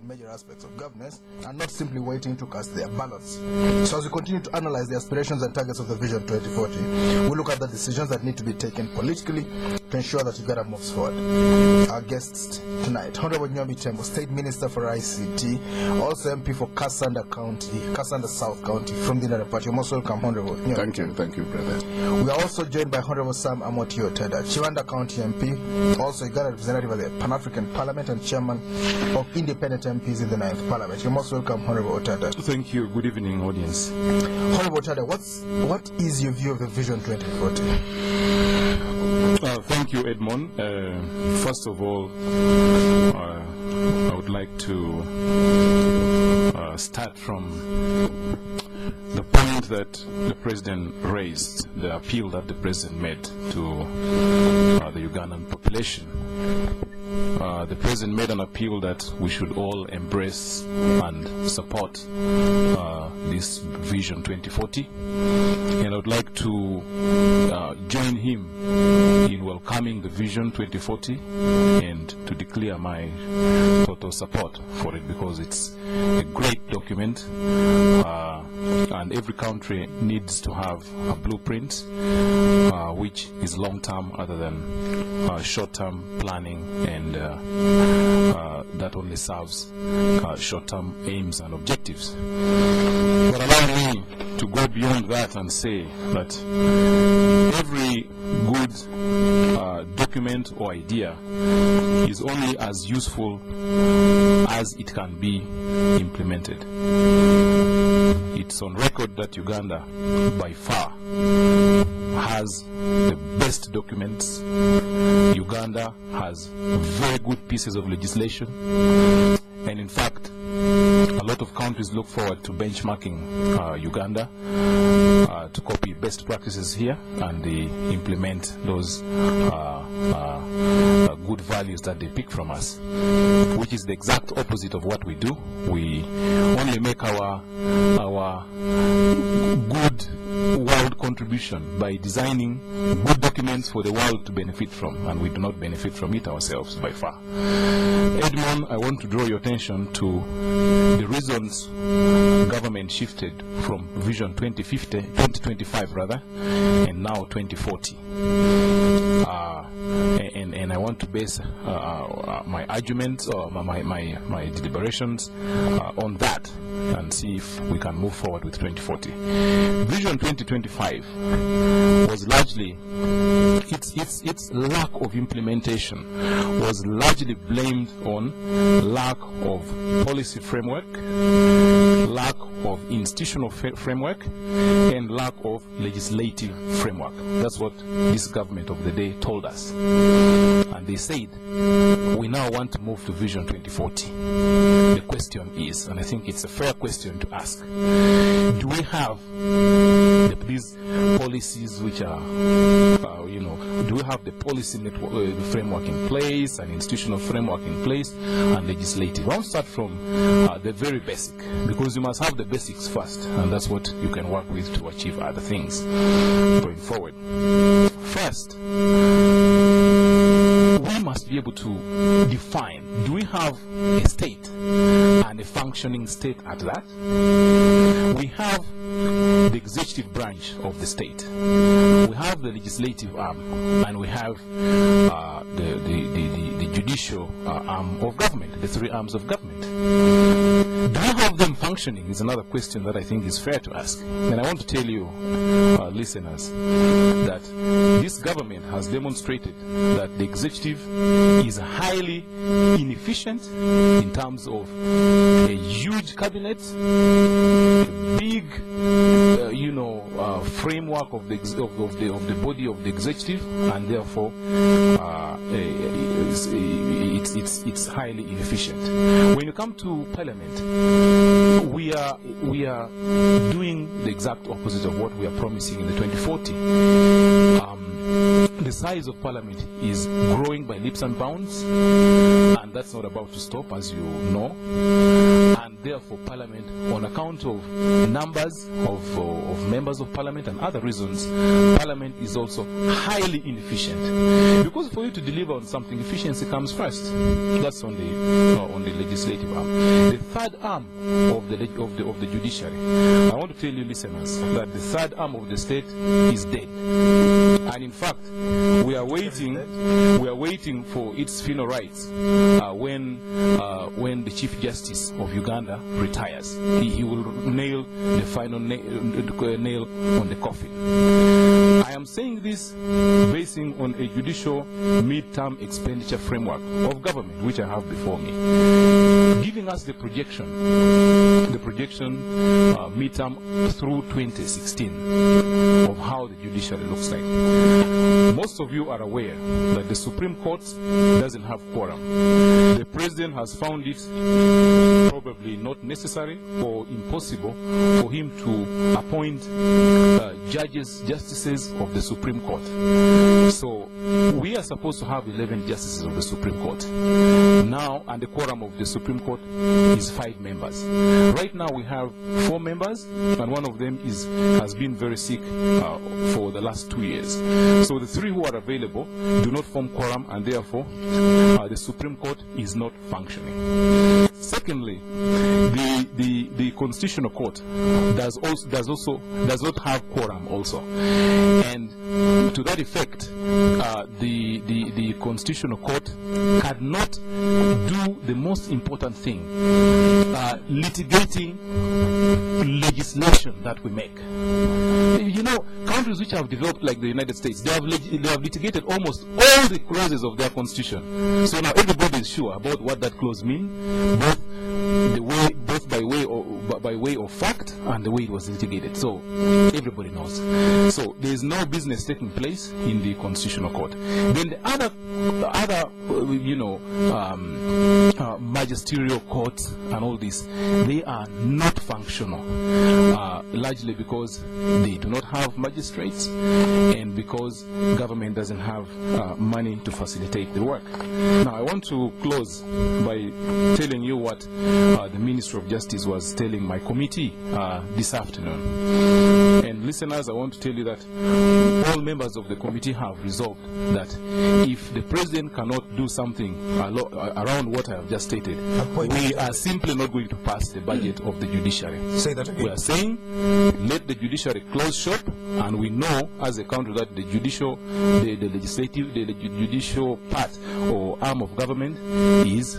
major aspects of governance and not simply waiting to cast their ballots. So as we continue to analyze the aspirations and targets of the Vision 2040, we look at the decisions that need to be taken politically to ensure that Uganda moves forward. Our guests tonight, Honorable Nyombi Tembo, State Minister for ICT, also MP for Kasanda County, Kasanda South County, from the United Party. You're most welcome, Honorable Nyombi. Thank you, brother. We are also joined by Honorable Sam Amooti Otada, Kibanda County MP, also Uganda representative of the Pan-African Parliament and Chairman of Independent MPs in the 9th Parliament. You're most welcome, Honorable Otada. Thank you. Good evening, audience. Honorable Otada, what is your view of the Vision 2040? Thank you, Edmund. First of all, I would like to start from the point that the President raised, the appeal that the President made to the Ugandan population. The President made an appeal that we should all embrace and support this Vision 2040. And I would like to join him in welcoming the Vision 2040 and to declare my total support for it, because it's a great document and every country needs to have a blueprint which is long-term other than short-term planning, and that only serves short-term aims and objectives. But allow me to go beyond that and say that every good document or idea is only as useful as it can be implemented. It's on record that Uganda, by far, has the best documents. Uganda has very good pieces of legislation, and in fact, a lot of countries look forward to benchmarking Uganda to copy best practices here, and they implement those good values that they pick from us, which is the exact opposite of what we do. We only make our good world contribution by designing good documents for the world to benefit from, and we do not benefit from it ourselves by far. Edmund, I want to draw your attention to the reasons government shifted from Vision 2025 rather, and now 2040. And I want to base my arguments or my deliberations on that and see if we can move forward with 2040. Vision 2025 was largely, its lack of implementation was largely blamed on lack of policy framework, lack of institutional framework, and lack of legislative framework. That's what this government of the day told us. And they said, we now want to move to Vision 2040. The question is, and I think it's a fair question to ask, do we have these policies which are, do we have the policy network, framework in place, and institutional framework in place, and legislative? I'll start from the very basic, because you must have the basics first, and that's what you can work with to achieve other things going forward. First, we must be able to define, do we have a state and a functioning state at that? We have the executive branch of the state, we have the legislative arm, and we have the judicial arm of government, the three arms of government. Do we have them functioning is another question that I think is fair to ask. And I want to tell you, listeners, that this government has demonstrated that the executive is highly inefficient in terms of a huge cabinet, a big framework of the body of the executive, and therefore it's highly inefficient. When you come to Parliament, we are doing the exact opposite of what we are promising in the 2040. The the size of parliament is growing by leaps and bounds, and that's not about to stop, as you know. And therefore, parliament, on account of numbers of members of parliament and other reasons, parliament is also highly inefficient. Because for you to deliver on something, efficiency comes first. That's on the legislative arm. The third arm of the judiciary, I want to tell you, listeners, that the third arm of the state is dead. And in fact, we are waiting for its final rites when the Chief Justice of Uganda retires. He will nail the final nail on the coffin. I am saying this basing on a judicial mid-term expenditure framework of government, which I have before me, giving us the projection mid-term through 2016 of how the judiciary looks like. Most of you are aware that the Supreme Court doesn't have quorum. The President has found it probably not necessary or impossible for him to appoint justices of the Supreme Court. So we are supposed to have 11 justices of the Supreme Court now, and the quorum of the Supreme Court is 5 members. Right now we have 4 members, and one of them has been very sick for the last 2 years. So the 3 who are available do not form quorum, and therefore the Supreme Court is not functioning. Secondly, the Constitutional Court does not have quorum also, and to that effect, the Constitutional Court cannot do the most important thing, litigating legislation that we make. You know, countries which have developed like the United States, they have litigated almost all the clauses of their constitution. So now everybody is sure about what that clause means, both by way of fact and the way it was litigated. So everybody knows. So there is no business taking place in the Constitutional Court. Then the other magisterial courts and all this, they are not functional, largely because they do not have magistrates and because government doesn't have money to facilitate the work. Now I want to close by telling you what the Minister of Justice was telling my committee this afternoon. And listeners, I want to tell you that all members of the committee have resolved that if the President cannot do something around what I have just stated, we are simply not going to pass the budget of the judiciary. Say that again. We are saying, let the judiciary close shop, and we know as a country that the judicial part or arm of government is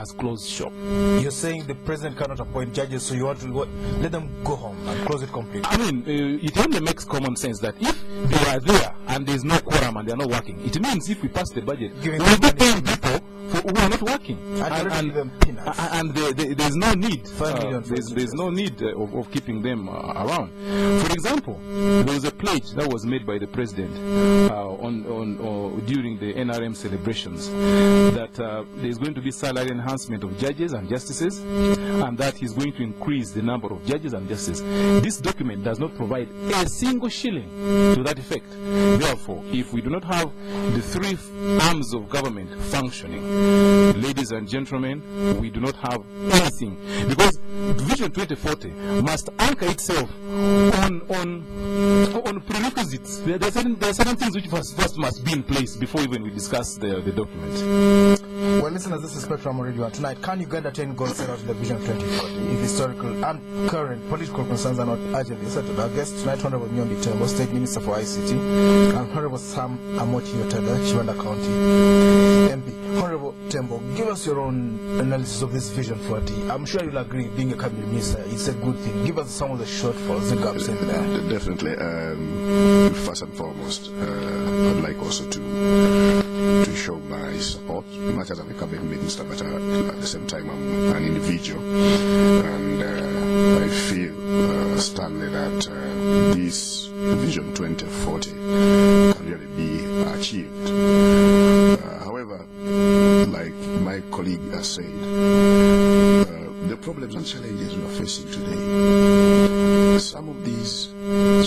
as closed shop. You're saying the President cannot appoint judges, so you want to let them go home and close it completely? I mean, it only makes common sense that if they are there and there's no quorum and they're not working, it means if we pass the budget, we will be paying people who are not working, and there's no need. There's no need of keeping them around. For example, there was a pledge that was made by the President during the NRM celebrations that there's going to be salary enhancement of judges and justices, and that he's going to increase the number of judges and justices. This document does not provide a single shilling to that effect. Therefore, if we do not have the 3 arms of government functioning, ladies and gentlemen, we do not have anything, because Vision 2040 must anchor itself on prerequisites. There are certain things which first must be in place before even we discuss the document. Well, listeners, this is Spectrum Radio, and tonight, can Uganda attain goals set out in the Vision 2040 if historical and current political concerns are not urgently settled? Our guest tonight, Honorable Nyombi Tembo, State Minister for ICT, and Honorable Sam Amooti Otada, Kibanda County MP. Honorable Tembo, give us your own analysis of this Vision 40. I'm sure you'll agree, being a cabinet minister, it's a good thing. Give us some of the shortfalls, the gaps in there. Definitely. First and foremost, I'd like also to show my support, not as a cabinet minister, but at the same time I'm an individual, and I feel strongly that this Vision 2040 can really be achieved. However, like my colleague has said, the problems and challenges we are facing today, some of these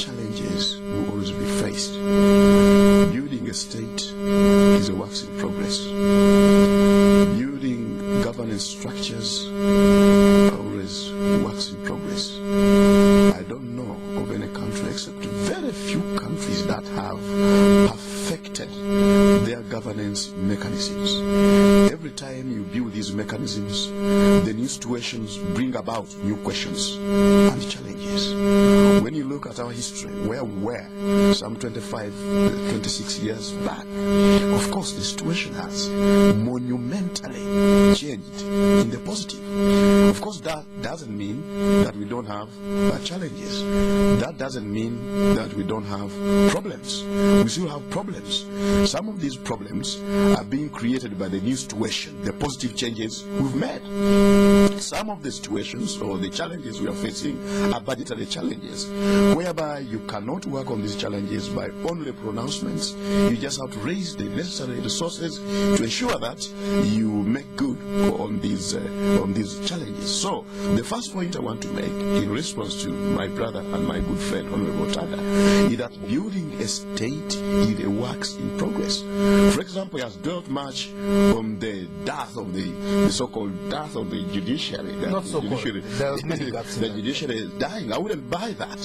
challenges will always be faced. Building a state always works in progress. I don't know of any country except very few countries that have perfected their governance mechanisms. Every time you build these mechanisms, the new situations bring about new questions and challenges. When you look at our history, where we were some 26 years back, of course the situation has monumentally changed in the positive. Of course, that doesn't mean that we don't have challenges. That doesn't mean that we don't have problems. We still have problems. Some of these problems are being created by the new situation, the positive changes we've made. Some of the situations or the challenges we are facing are budgetary challenges, whereby you cannot work on these challenges by only pronouncements. You just have to raise the necessary resources to ensure that you make good on these challenges. So, the first point I want to make in response to my brother and my good friend Honorable Otada is that building a state is a work in progress. For example, he has dwelt much on the death of the so-called death of the judiciary. Not so called. There's many gaps. The judiciary is dying. I wouldn't buy that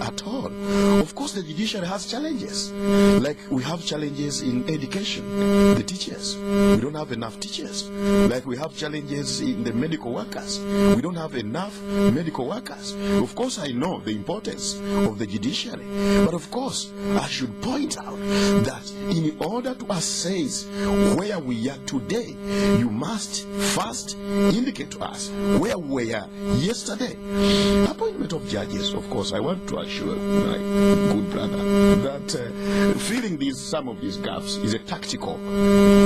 at all. Of course, the judiciary has challenges. Like we have challenges in education, the teachers. We don't have enough teachers. Like we have challenges in the medical workers. We don't have enough medical workers. Of course, I know the importance of the judiciary. But of course, I should point out that in order to assess where we are today, you must first indicate to us where we were yesterday. Appointment of judges, of course, I want to assure my good brother that filling some of these gaps is a tactical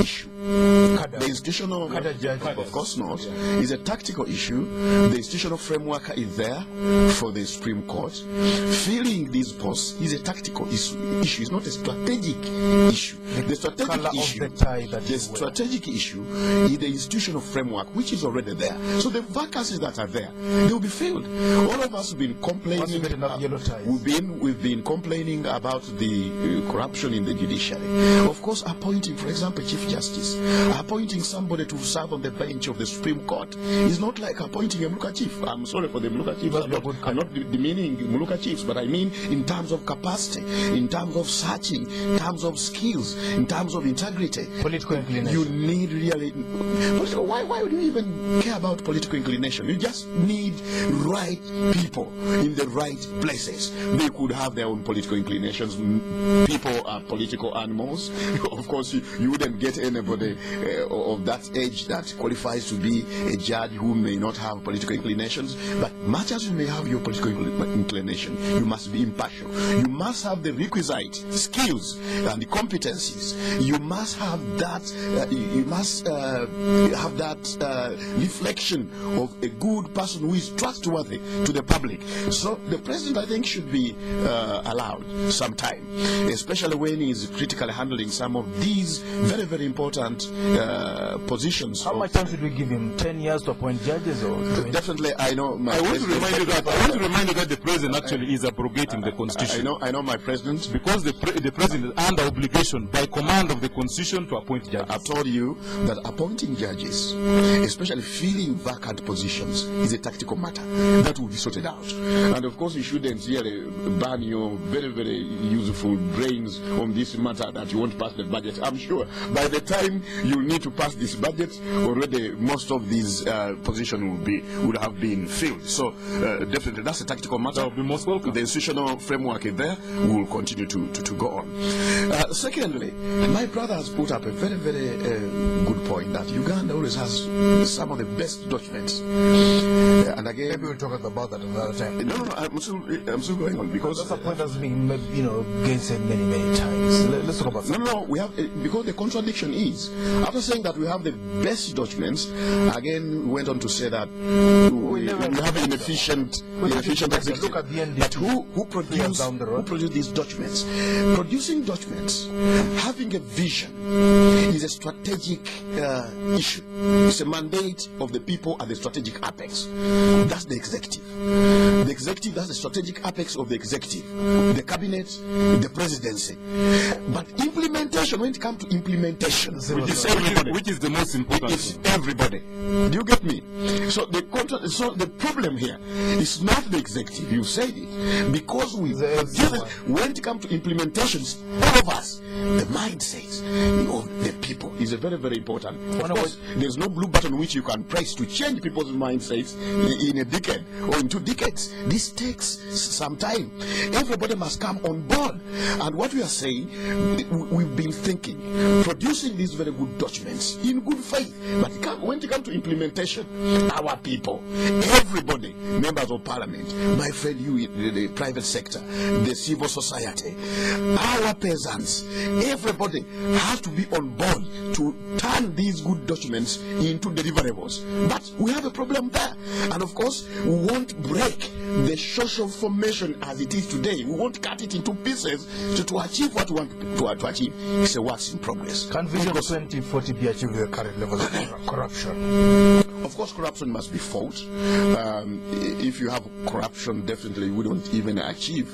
issue. The institutional, of course not, is a tactical issue. The institutional framework is there for the Supreme Court. Filling these posts is a tactical issue. It's not a strategic issue. The strategic issue is the institutional framework, which is already there. So the vacancies that are there, they will be filled. All of us have been complaining. We've been complaining about the corruption in the judiciary. Of course, appointing, for example, Chief Justice, appointing somebody to serve on the bench of the Supreme Court is not like appointing a Muluka Chief. I'm sorry for the Muluka Chiefs. I'm not demeaning Muluka Chiefs, but I mean in terms of capacity, in terms of searching, in terms of skills, in terms of integrity. Political inclination. You need really... Why would you even care about political inclination? You just need right people in the right places. They could have their own political inclinations. People are political animals. Of course, you wouldn't get anybody of that age that qualifies to be a judge who may not have political inclinations. But much as you may have your political inclination, you must be impartial. You must have the requisite skills and the competencies. You must have that. You must have that reflection of a good person who is trustworthy to the public. So the president, I think, should be allowed some time, especially when he is critically handling some of these very, very important positions. How much time should we give him? 10 years to appoint judges? Or definitely, I know. I want to remind you that the president actually is abrogating the constitution. I know my president, because the president is under obligation by command of the constitution to appoint judges. I told you that appointing judges, especially filling vacant positions, is a tactical matter that will be sorted out. And of course, you shouldn't really burn your very, very useful brains on this matter that you won't pass the budget. I'm sure by the time you need to pass this budget, already most of these positions would have been filled. So definitely, that's a tactical matter. That will be most welcome. The institutional framework is there. We will continue to go on. Secondly, my brother has put up a very, very good point that Uganda always has some of the best documents. And again, maybe we'll talk about that another time. No, I'm still going on because that's a point that's been, gainsaid many times. Let's talk about that. No, we have because the contradiction is after saying that we have the best documents, again we went on to say that we have an inefficient executive. Look at the end. But who produced these documents? Producing documents, having a vision, is a strategic issue. It's a mandate of the people at the strategic apex. That's the executive. The executive, that's the strategic apex of the executive, the cabinet, the presidency. But implementation, when it comes to implementation, which is the most important. It's everybody. Do you get me? So the problem here is not the executive. You said it, because when it comes to implementations, all of us, the mindsets of the people is a very, very important. Of course, there's no blue button which you can press to change people's mindsets in a decade or in 2 decades. This takes some time. Everybody must come on board. And what we are saying, we've been thinking, producing these very good documents in good faith. But when it comes to implementation, our people, everybody, members of parliament, my friend, you in the private sector, the civil society, our peasants, everybody has to be on board to turn these good documents into deliverables. But we have a problem there. And of course, we won't break the social formation as it is today. We won't cut it into pieces to achieve what we want to achieve. It's a work in progress. Can Vision 2040 be achieved with the current levels of corruption? Of course, corruption must be fought. If you have corruption, definitely we don't even achieve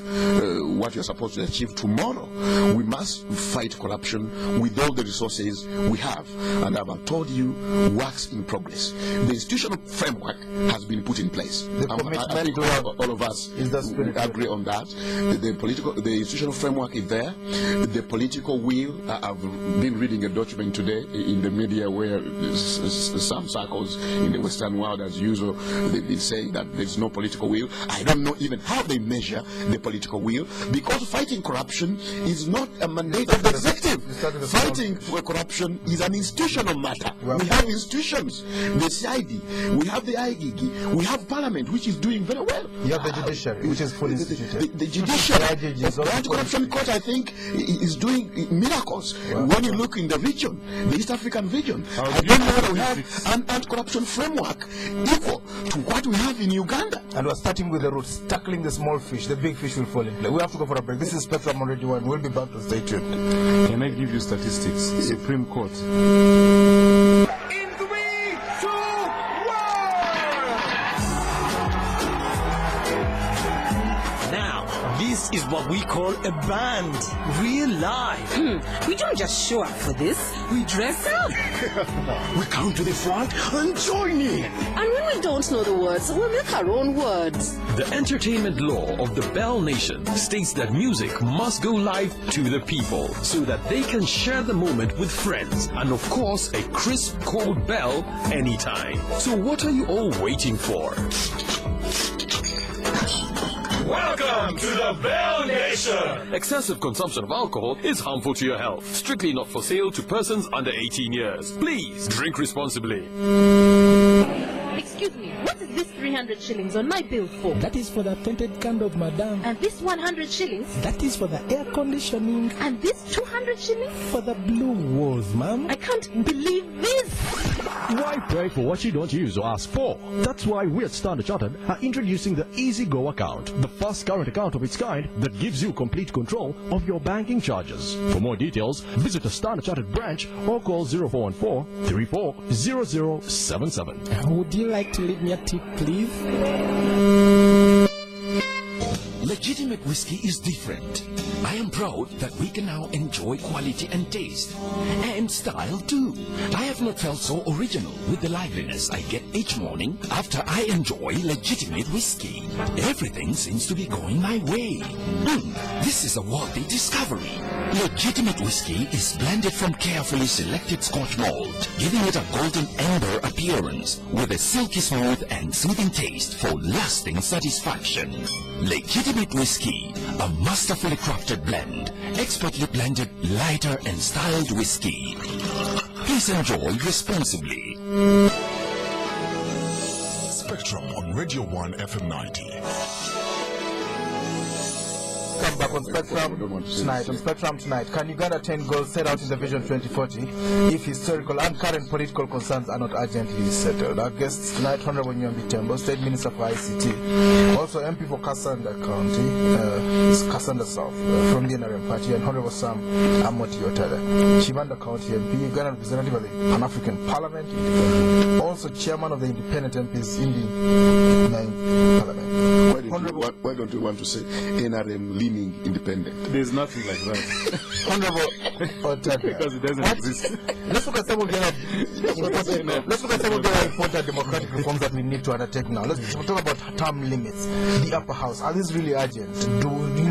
what you're supposed to achieve tomorrow. We must fight corruption with all the resources we have. And I've told you, works in progress. The institutional framework has been put in place. I think all of us agree on that. The institutional framework is there. The political will, I've been reading a document today in the media where some circles in the Western world, as usual, they've been saying that there's no political will. I don't know even how they measure the political will, because fighting corruption is not a mandate of the executive. Fighting corruption is an institutional matter. We have institutions, the CID, we have the IGG, we have Parliament, which is doing very well. You have the judiciary, which is fully instituted. The judiciary, the anti-corruption court, I think, is doing miracles. When you look in the region, the East African region, I don't know whether we have an anti-corruption framework equal to what we have in Uganda. And we're starting with the roots, tackling the small fish. The big fish will fall in play. We have to go for a break. This is Spectrum on Radio 1. We'll be back to stay tuned. Can I give you statistics? Supreme Court. This is what we call a band, real life. We don't just show up for this, we dress up. We come to the front and join in. And when we don't know the words, we'll make our own words. The entertainment law of the Bell Nation states that music must go live to the people so that they can share the moment with friends and of course a crisp cold bell anytime. So what are you all waiting for? Welcome to the Bell Nation! Excessive consumption of alcohol is harmful to your health. Strictly not for sale to persons under 18 years. Please drink responsibly. Excuse me, what is this 300 shillings on my bill for? That is for the tinted candle, madam. And this 100 shillings? That is for the air conditioning. And this 200 shillings? For the blue walls, ma'am. I can't believe this! Why pray for what you don't use or ask for? That's why we at Standard Chartered are introducing the Easy Go account, the first current account of its kind that gives you complete control of your banking charges. For more details, visit a Standard Chartered branch or call 0414 34 0077. Would you like to leave me a tip, please? Legitimate whiskey is different. I am proud that we can now enjoy quality and taste. And style too. I have not felt so original with the liveliness I get each morning after I enjoy legitimate whiskey. Everything seems to be going my way. This is a worthy discovery. Legitimate whiskey is blended from carefully selected Scotch malt, giving it a golden amber appearance with a silky smooth and soothing taste for lasting satisfaction. Legitimate whiskey, a masterfully crafted blend, expertly blended, lighter and styled whiskey. Please enjoy responsibly. Spectrum on Radio 1 FM 90. come back on Spectrum tonight. On Spectrum tonight, can Uganda attain goals set out in the Vision 2040 if historical and current political concerns are not urgently settled? Our guests tonight, Honorable Nyombi Tembo, State Minister for ICT, also MP for Kasanda County, Kasanda South, from the NRM Party, and Honorable Sam Amooti Otada, Kibanda County MP, Uganda representative of the Pan-African Parliament, also chairman of the independent MPs in the Parliament. Why don't you want to say NRM leaning independent? There's nothing like that. Honorable Otada. Because it doesn't exist. Let's look at some of the important democratic reforms that we need to undertake now. Let's talk about term limits. The upper house, are these really urgent?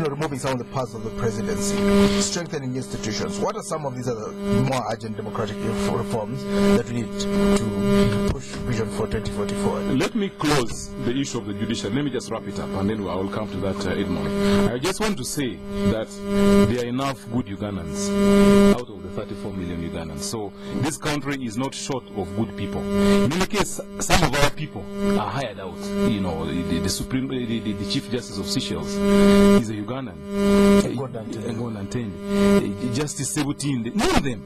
Removing some of the parts of the presidency, strengthening institutions. What are some of these other more urgent democratic reforms that we need to push Vision for 2040 forward? Let me close the issue of the judiciary. Let me just wrap it up, and then I will come to that, Edmund. I just want to say that there are enough good Ugandans out of the 34 million Ugandans. So this country is not short of good people. In any case, some of our people are hired out. The Chief Justice of Seychelles is a Ugandan. Uganda Attain. Justice 17, none of them.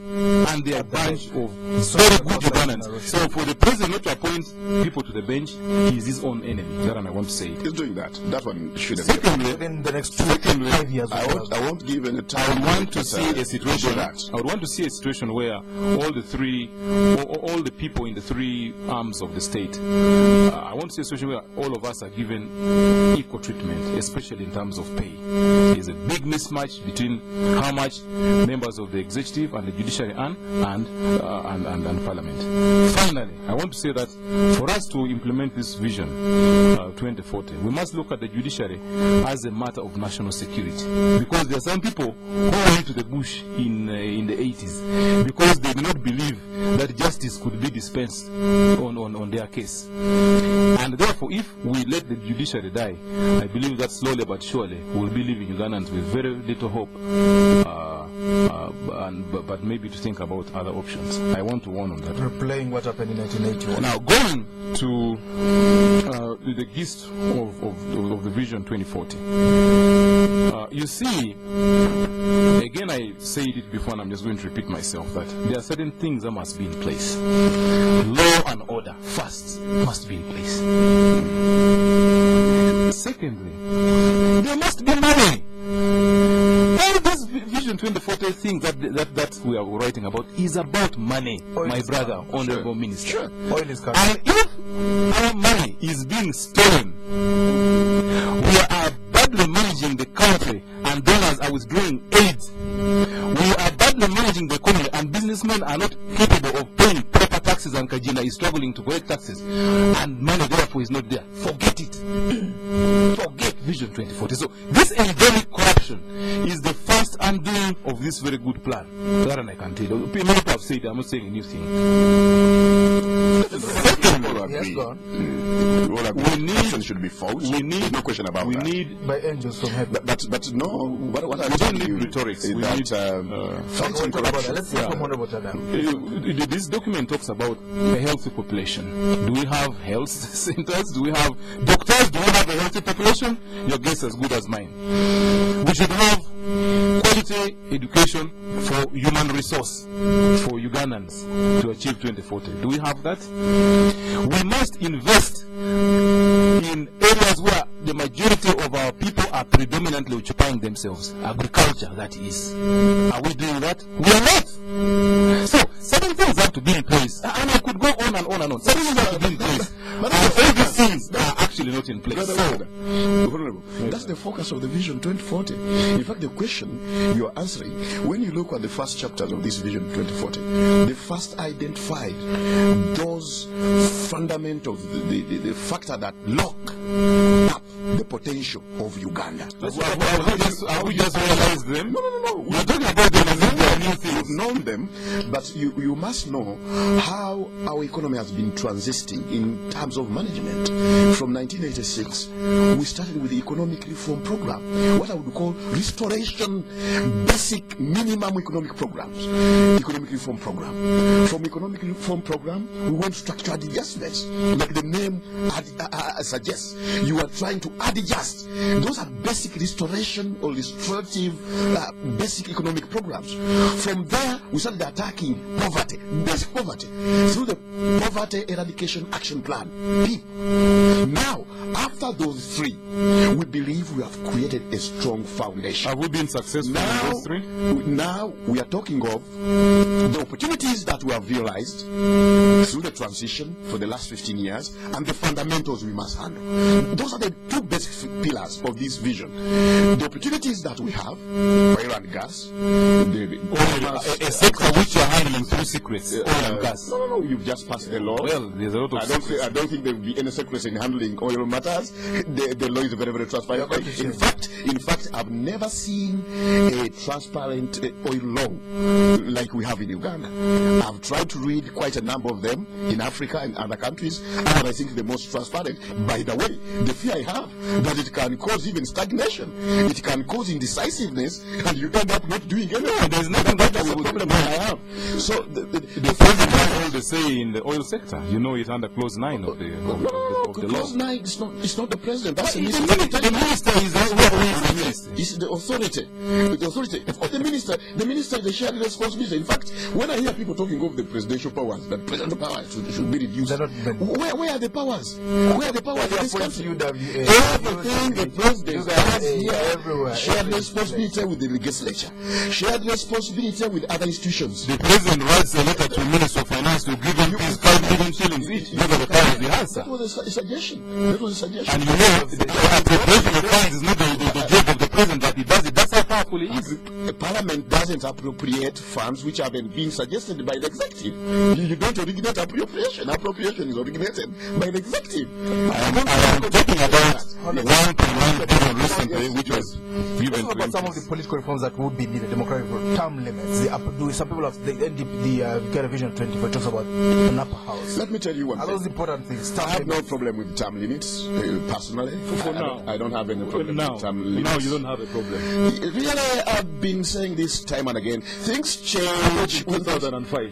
And they are a bunch of very good Ugandans. So for the president not to appoint people to the bench, he is his own enemy. That one I want to say it. He's doing that. That one should have been within the next 5 years. I won't give any time. I would want to see a situation. I would want to see a situation where all the people in the three arms of the state, I want to see a situation where all of us are given equal treatment, especially in terms of pay. There's a big mismatch between how much members of the executive and the judiciary earn and parliament. Finally, I want to say that for us to implement this vision 2040, we must look at the judiciary as a matter of national security, because there are some people who went to the bush in the 80s because they did not believe that justice could be dispensed on their case. And therefore, if we let the judiciary die, I believe that slowly but surely we will be leaving Ugandans with very little hope, but maybe to think about other options. I want to warn on that. Replaying what happened in 1981. Now, going to the gist of the Vision 2040, you see, again, I said it before and I'm just going to repeat myself, that there are certain things that must be in place. Law and order, first, must be in place. Secondly, there must be money. All this Vision 2040 thing that we are writing about is about money, my brother, Honorable Minister. Sure. Oil is coming. And if our money is being stolen, we are badly managing the country and donors are withdrawing aid. We are badly managing the economy and businessmen are not capable of paying proper taxes, and Kajina is struggling to collect taxes, and money therefore is not there. Forget it. Forget Vision 2040. So this endemic corruption is the first undoing of this very good plan. That I can tell you. Many people have said, I'm not saying a new thing. Corruption should be false. There's no question about that. We need by angels from heaven. But no, what I don't need rhetoric. Is fighting corruption. Let's see from Honorable Otada. This document talks about a healthy population. Do we have health centers? Do we have doctors? Do we have a healthy population? Your guess is as good as mine. We should have quality education for human resource for Ugandans to achieve 2040. Do we have that? We must invest in areas where the majority of our people are predominantly occupying themselves. Agriculture, that is. Are we doing that? We are not. So, certain things have to be in place. And I could go on and on and on. Certain things have to be in place. But all these things are actually not in place. That's the focus of the Vision 2040. In fact, the question you are answering, when you look at the first chapters of this Vision 2040, they first identified those fundamental, the factor that lock up the potential of Uganda. Have we just realized them? No. We're talking about them as if they are new things. You've known them, but you must know how our economy has been transiting in terms of management. From 1986, we started with the economic reform program, what I would call restoration, basic minimum economic programs, economic reform program. From economic reform program, we went to structural adjustments, like the name suggests. You are trying to adjust. Those are basic restoration or restorative basic economic programs. From there, we started attacking poverty, basic poverty, through the Poverty Eradication Action Plan, PEAP. Now, after those three, we believe we have created a strong foundation. Have we been successful in those three? Now, we are talking of the opportunities that we have realized through the transition for the last 15 years and the fundamentals we must handle. Those are the two basic pillars of this vision. The opportunities that we have, oil and gas, a sector which you are handling through secrets, oil and gas. No, you've just passed the law. Well, there's a lot of I don't think there will be any secrets in handling oil matters. The law is very, very transparent. In fact, I've never seen a transparent oil law like we have in Uganda. I've tried to read quite a number of them in Africa and other countries, and I think the most transparent. By the way, the fear I have that it can cause even stagnation, it can cause indecisiveness, and you end up not doing anything. No, there's nothing that's the problem I have. So the president has all the say in the oil sector. You know it under clause 9 of the law. Clause 9 it's not the president. That's the minister. The minister is the authority. The authority. The minister is the shared responsibility. In fact, when I hear people talking of the presidential powers, that presidential powers should be reduced, where are the powers? Where are the powers in this country? Everything the president has here, shared responsibility with the legislature, shared responsibility with other institutions. The president writes a letter to the Minister of Finance to give him these 5 million shillings each. Those are the powers he has, sir. That was a suggestion. That was a suggestion. And you know, the appropriation of funds is not the job of the president, but he does it. That's how powerful he is. The parliament doesn't appropriate funds which have been being suggested by the executive. You don't originate appropriation. Appropriation is originated by the executive. I am talking about 1.1 billion recently, which was given to some of the political reforms that would be needed, democratic term limits. Some people have the Uganda Vision 24 talks about an upper house. Let me tell you one thing. Are those important things? I have no problem with term limits, personally. I don't have any problem with term limits. Now you don't have a problem. Really, I've been saying this time and again. Things change. 2005.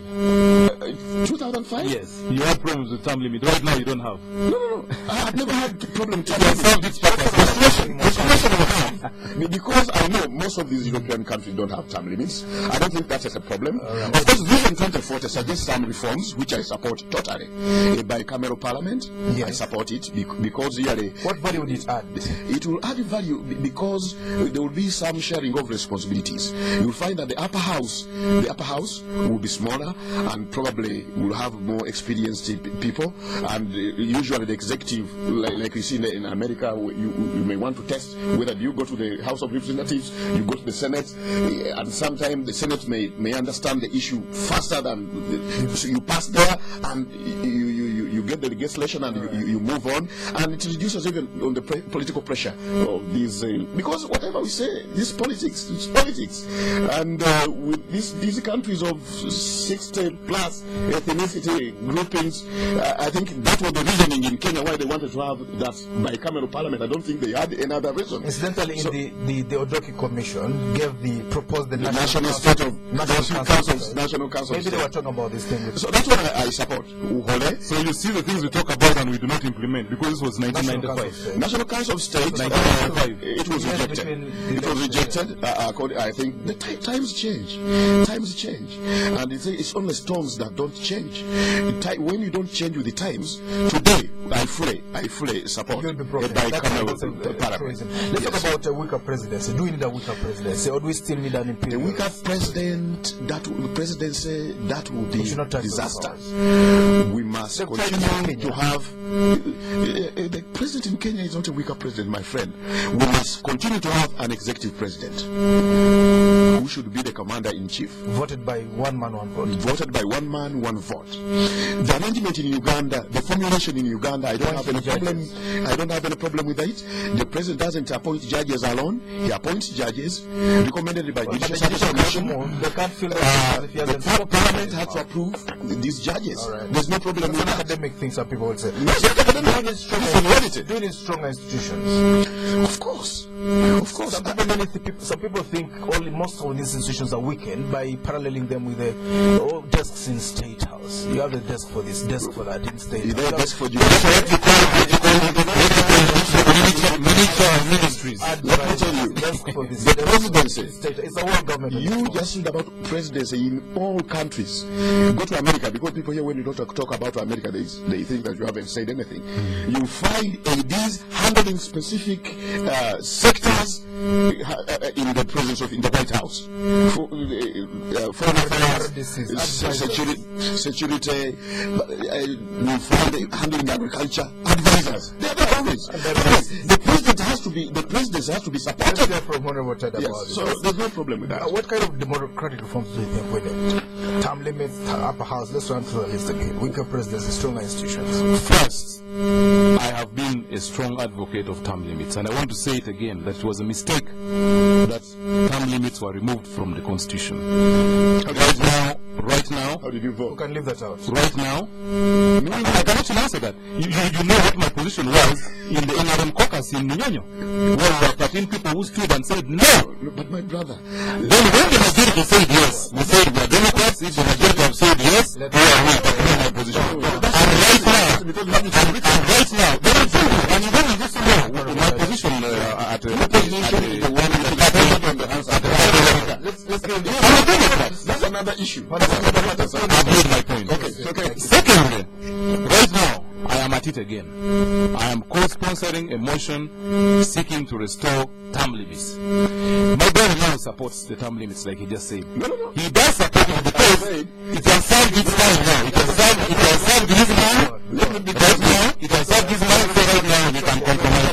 2005? Yes. You have problems with term limit. Right now you don't have. No. I have never had problem with term limits. Because I know most of these European countries don't have term limits. I don't think that is a problem. Of course, Vision 2040 suggests some reforms, which I support totally. A bicameral parliament, I support it because really. What value would it add? It will add value because there will be some sharing of responsibilities. You will find that the upper house will be smaller and probably will have more experienced people. And usually the executive, like you see in America, you may want to test whether you go to the House of Representatives, you go to the Senate, and sometimes the Senate may understand the issue faster than so you pass there and you get the legislation and you move on, and it reduces even on the political pressure of these because whatever we say, this politics, it's politics, and with these countries of 60 plus ethnicity groupings, I think that was the reasoning in Kenya why they wanted to have that bicameral parliament. I don't think they had any other reason. Incidentally, in the Odoki Commission gave the National Council. Maybe they were talking about this thing. So that's what I support. So you see the things we talk about and we do not implement because this was 1995. National Council of State, 1995. It was rejected. It was rejected. I think the times change. Times change, and it's only storms that don't change. When you don't change with the times, today I fully support a bicameral parliament. Let's talk about a weaker presidency. Do we need a weaker presidency, or do we still need an imperial? A weaker presidency that would be disaster. We must continue to have. The president in Kenya is not a weaker president, my friend. We must continue to have an executive president. who should be the commander-in-chief. Voted by one man, one vote. Voted by one man, one vote. The arrangement in Uganda, the formulation in Uganda, I don't have any problem. I don't have any problem with it. The president doesn't appoint judges alone. He appoints judges recommended by the Judicial Service Commission. They can't fill the parliament has to approve these judges. Right. There's no problem with that. Academic thing, some people would say. Doing it stronger institutions. Of course. Of course. Some people think most of these institutions are weakened by paralleling them with the desks in State House. You have a desk for this, desk for that in State House. You have a desk for you. Ministries. Let me tell you, the presidency. It's a world government. You just think about presidency in all countries. Go to America, because people here, when you don't talk about America, they think that you haven't said anything. You find ADs handling specific sectors in the presence of in the White House. Foreign affairs, security. You find handling agriculture advisors. They are always. The presidency has to be supported. Let's hear from Honorable Otada about so there's no problem with that. What kind of democratic reforms do you think we need? Term limits, upper house. Let's run through the list again. Weaker presidency, stronger institutions. First, I have been a strong advocate of term limits, and I want to say it again that it was a mistake that term limits were removed from the Constitution. Right now, how did you vote? You can leave that out. Right now, I can actually answer that. You know what my position was in the NRM caucus in Nyombi, where there were 13 people who stood and said no. But my brother, then when the majority said yes, we said we are Democrats. If the majority have said yes, we are weak. My position. And right now, very true. And even in this law, my position that's another issue. I've made my point. Okay. Secondly, right now, I am at it again. I am co-sponsoring a motion seeking to restore term limits. My brother now supports the term limits, like he just said. No. He does support it because it can serve its time now. It can serve this now. Right now, it can serve this now. So right now, we can compromise.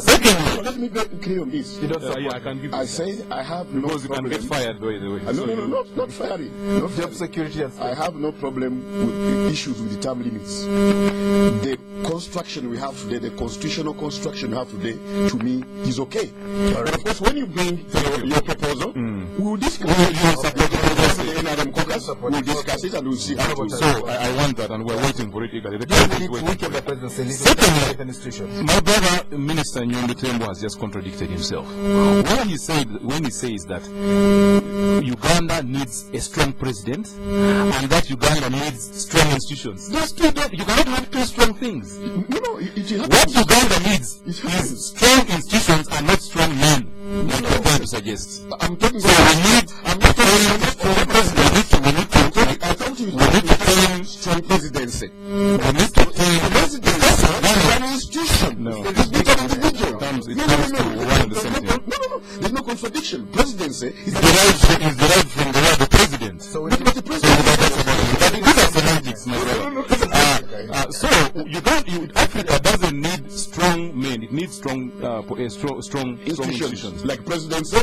Secondly, let me be clear on this. I can give. I say I have no because problem. You can get fired by the way. No, not firing. No job security. I have no problem with the issues with the term limits. The construction we have today, the constitutional construction we have today, to me, is okay. But of course, when you bring your proposal, we'll discuss it. We'll discuss it and we'll see how to. So I want that, and we're waiting for it eagerly. Secondly, my brother, Minister Nyombi Tembo, has just contradicted himself when he says that Uganda needs a strong president and that Uganda needs strong institutions. Those two you cannot have two strong things. No, what Uganda needs is strong institutions and not strong men. What I'm trying to suggest. I'm talking so we need strong presidency. We need to train strong presidency. We need to train presidency. An institution. No. It comes to one and the same thing. No. There's no contradiction. Presidency is derived from the word the president. So we need the president. These are semantics, my brother. So Africa doesn't need strong men. It needs strong institutions like presidency,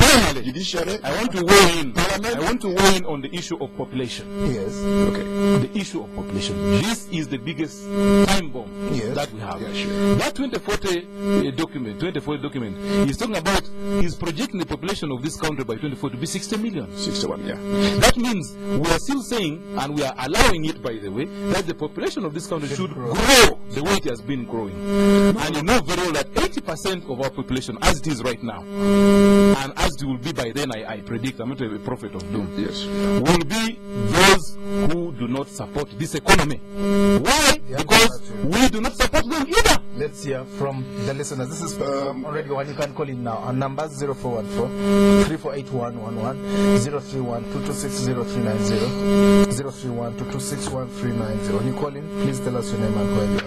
judiciary. I want to weigh in. I want to weigh in on the issue of population. Yes. Okay. The issue of population. This is the biggest time bomb that we have. Yeah, sure. That 2040 document, he's talking about, he's projecting the population of this country by 2040 to be 60 million. 61, yeah. That means we are still saying, and we are allowing it, by the way, that the population of this country should grow the way it has been growing. And you know very well that 80% of our population, as it is right now, and as it will be by then, I predict, I'm not a prophet of doom, yes, will be those who do not support this economy. Why? Because we do not support them either. Let's hear from the listeners. This is already one. You can call in now. Our number is 0414 348111 031 226 0390 031 226 1390. When you call in, please tell us your name and where you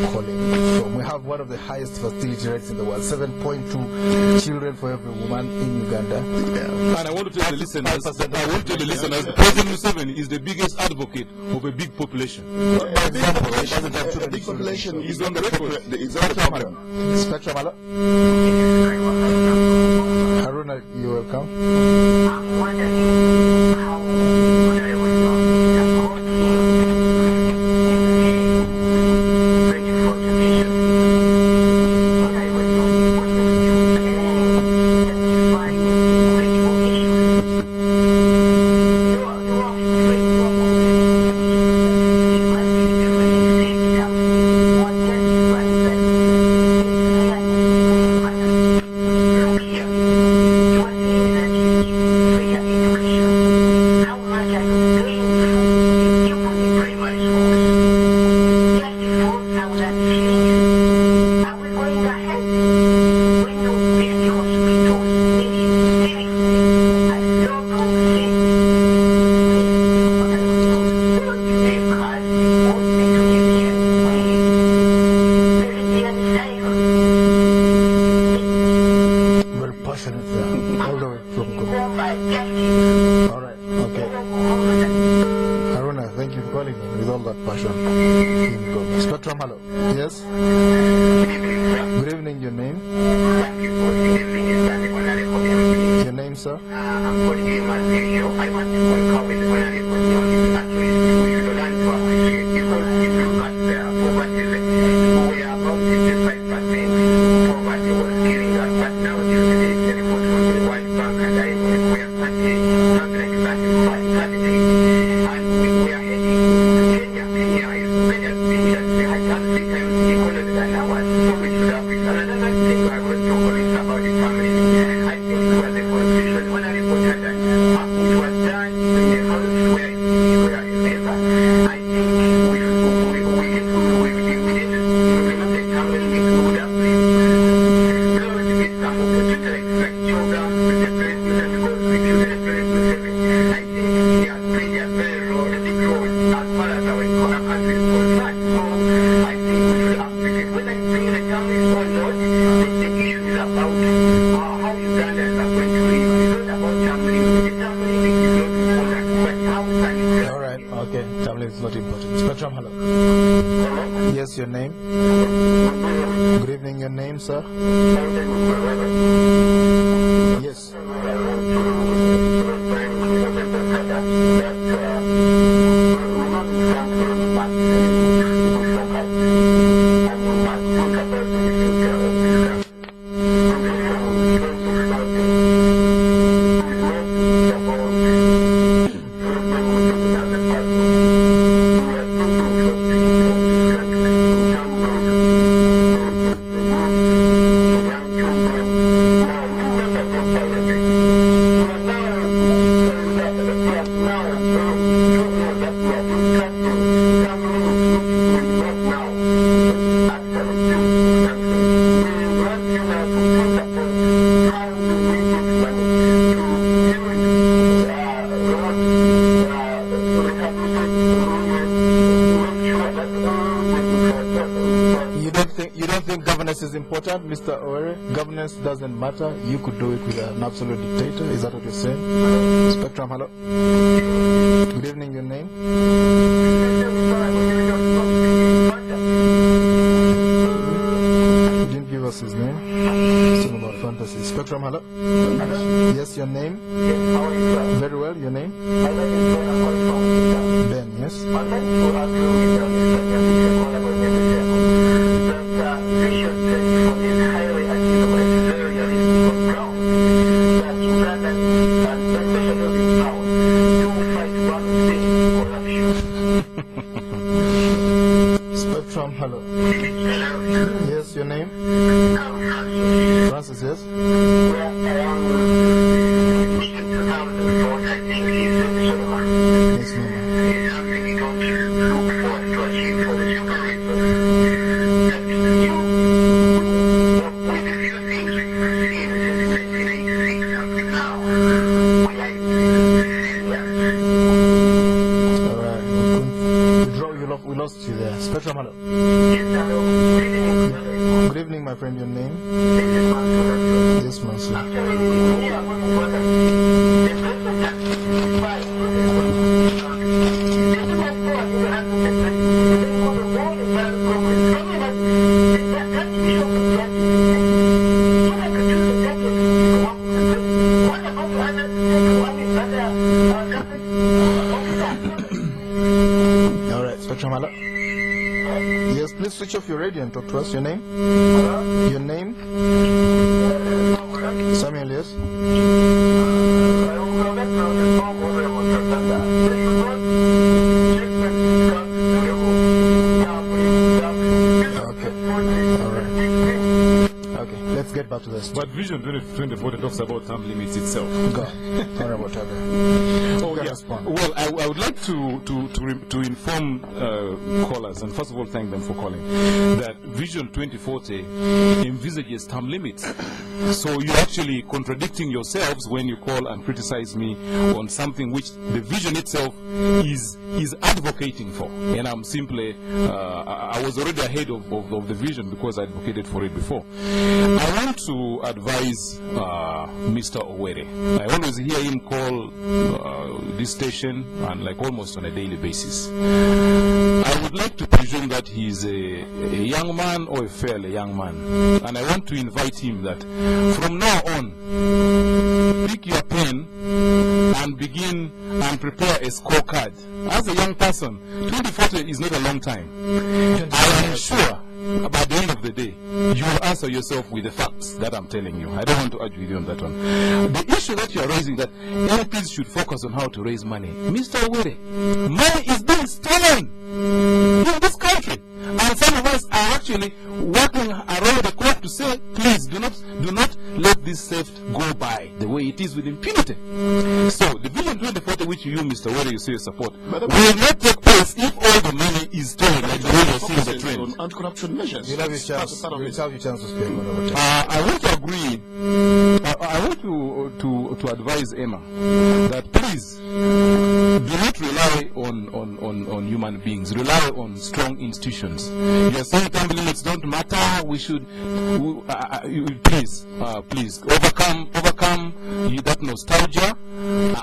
are calling from. We have one of the highest fertility rates in the world, 7.2 children for every woman in Uganda. And I want to tell the listeners, President Museveni is the biggest advocate of a big population. A big population is on the record. Is on the problem. Spectrum, hello? Haruna, Haruna, you're welcome. I'm wondering how what I was on the court waiting for submission. What I was on was to justify critical issues. You are free to Mr. Owere, governance doesn't matter. You could do it with an absolute dictator. Is that what you're saying? Spectrum, hello. Good evening, your name? You didn't give us his name. Something about fantasy. Spectrum, hello. Yes, your name? Very well, your name? Ben, yes? Spectrum, hello. Yes, your name? Francis, yes? Yes, ma'am. Spectrum, hello. Good evening, my friend. Your name? Yes, Mansour. switch off your radio and talk to us. Your name? Hello? Your name? Samuel, yes? Get back to this. But Vision 2040 talks about term limits itself. Go. Sorry about that. Oh, yes. Well, I would like to inform callers, and first of all, thank them for calling, that Vision 2040 envisages term limits. So you're actually contradicting yourselves when you call and criticize me on something which the vision itself is advocating for. And I'm simply, I was already ahead of the vision because I advocated for it before. I want to advise Mr. Owere. I always hear him call this station and like almost on a daily basis. I would like to presume that he's a young man or a fairly young man. And I want to invite him that from now on, pick your pen and begin and prepare a scorecard. As a young person, 2040 is not a long time. I am sure by the end of the day, you will answer yourself with the facts that I'm telling you. I don't want to argue with you on that one. The issue that you are raising, that MPs should focus on how to raise money. Mr. Owere, money is being stolen in this country. And some of us are actually working around the clock to say, please do not let this theft go by the way it is with impunity. So the Vision 2040, which you, Mr. Owere, you say you support, will not take place if all the money is stolen like the way you're seeing the trend. Anti-corruption measures. You'll have your chance. You'll have your chance to speak. I want to agree. I want to advise Emma that please do not rely on human beings. Rely on strong institutions. You are saying time limits don't matter. We should please overcome that nostalgia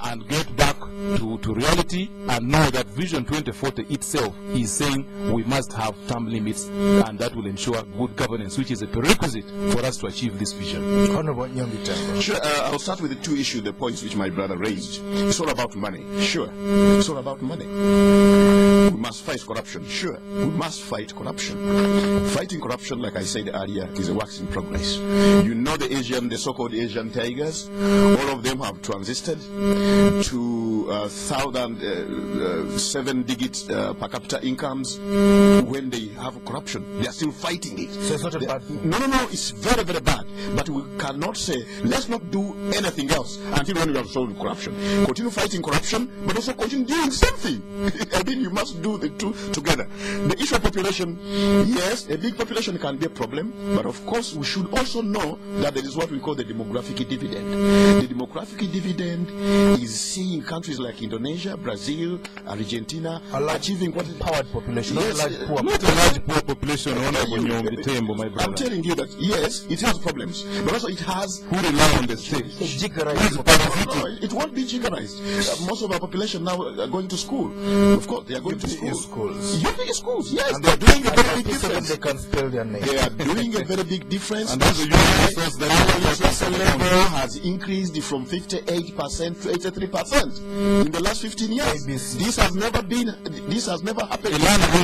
and get back to reality and know that Vision 2040 itself is saying we must have term limits, and that will ensure good governance, which is a prerequisite for us to achieve this vision. Honorable Nyombi, Tembo. Sure, I'll start with the two issues, the points which my brother raised. It's all about money. Sure, it's all about money. We must fight corruption. Sure, we must fight corruption. Fighting corruption, like I said earlier, is a work in progress. You know the so-called Asian tigers, all of them have transisted to 7-digit per capita incomes when they have corruption. They are still fighting it. So it's not a bad thing? No, it's very, very bad. But we cannot say, let's not do anything else until when we have solved corruption. Continue fighting corruption, but also continue doing something. I mean, you must do the two together. The issue of population, yes, a big population can be a problem, but of course we should also know that there is what we call the demographic dividend. The demographic dividend is seeing countries like Indonesia, Brazil, Argentina achieving what powered population, yes, not a large poor population. Tembo, my brother. I'm telling you that yes, it has problems, but also it has who rely on the state. It won't be jiggerized. Most of our population now are going to school. Of course, they are going to schools. UPE schools, yes, and they are doing a very big difference. They can spell their name. They are doing a very big difference. And that's the literacy level has increased from 58% to 83% in the last 15 years. This has never happened.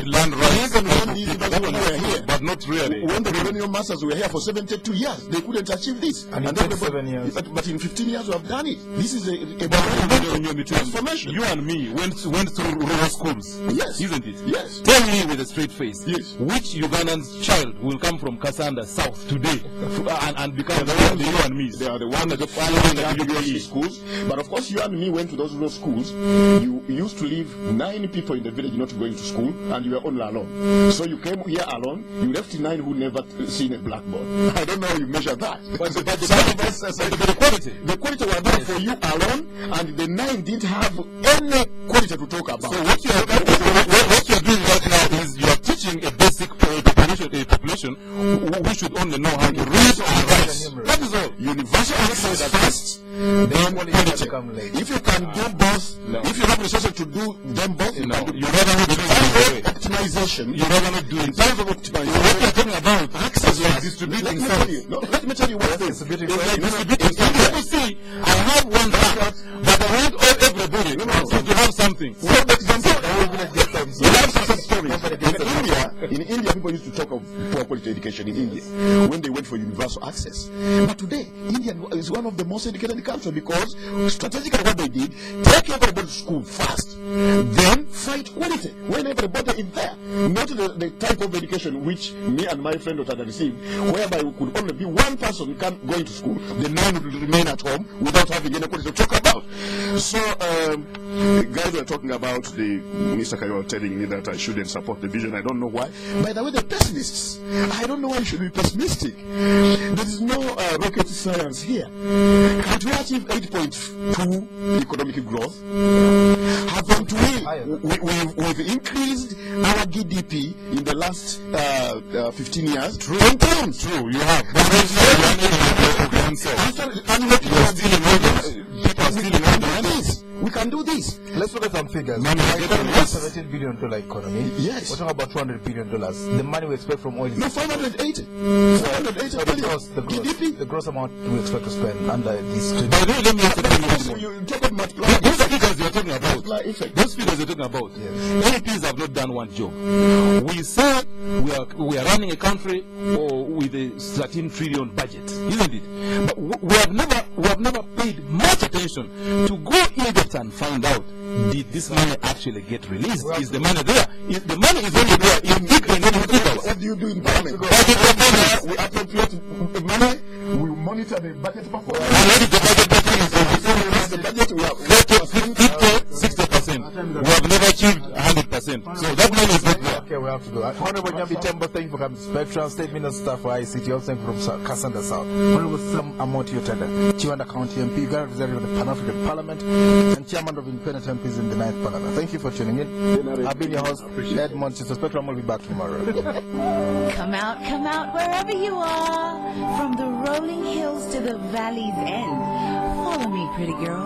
Land rights. Even when these people were here, but not really. When the colonial masters were here for 72 years, they couldn't achieve this. And it took 7 years. But in 15 years we have done it. This is a transformation. You and me went through rural schools. Yes. Isn't it? Yes. Tell me with a straight face. Yes. Which Ugandan's child will come from Kasanda South today and become one of the you and me? They are the ones that the schools. But of course, you and me went to those rural schools. You used to leave 9 people in the village not going to school, and you were only alone. So you came here alone. You left 9 who never seen a blackboard. I don't know how you measure that. But the quality were there for you alone, and the 9 didn't have any quality to talk about. So what you are doing right now is you are teaching a basic population who should only know how to read and write. That is all. Universal access first, then quality. If you can do both, if you have resources to do them both, you rather not do it. Optimization. You rather not do it. In terms of optimization, what you are talking about access like distributing service. Let me tell you one thing. People see, I have one product, but I want every a body. No, you have something. You have success stories. In India, people used to talk of poor quality education in India when they went for universal access. But today, India is one of the most educated countries because strategically what they did, take everybody to school first, then fight quality when everybody is there. Not the type of education which me and my friend Otada received, whereby we could only be one person going to school, the nine would remain at home without having any quality to talk about. So, guys were talking about Mr. Kayo telling me that I shouldn't support the vision. I don't know why. By the way, the pessimists, I don't know why you should be pessimistic. There is no rocket science here. Can't we achieve 8.2 economic growth? Haven't we've increased our GDP in the last 15 years? True. 10 times. True, you have. We can do this. Let's look at some figures. $17 billion economy. Yes. We're talking about $200 billion. The money we expect from oil is... No, 480 billion. The gross amount we expect to spend under these two. You talk about multiplier. Those figures you're talking about. Those figures you're talking about. Yes. MPs have not done one job. We say we are running a country with a 13 trillion budget, isn't it? But we have never paid much attention to go in depth and find out, did this money actually get released? Is the money there? If the money is only there, in big and what do you do in Parliament? We appropriate the money, we monitor the budget performance. And what is the budget performance? The budget we have 50-60%. We have never achieved 100%. So that money is not there. Okay, we have to do that. Honorable Nyombi Tembo, thank you for coming to Spectrum. State Minister for ICT, also from Kasanda South. Honorable Amooti Otada, Kibanda County MP, Uganda representative of the Pan-African Parliament, and Chairman of Independent MPs in the 9th Parliament. Thank you for tuning in. I've been your host, Edmund. Spectrum will be back tomorrow. Come out, wherever you are, from the rolling hills to the valley's end. Follow me, pretty girl.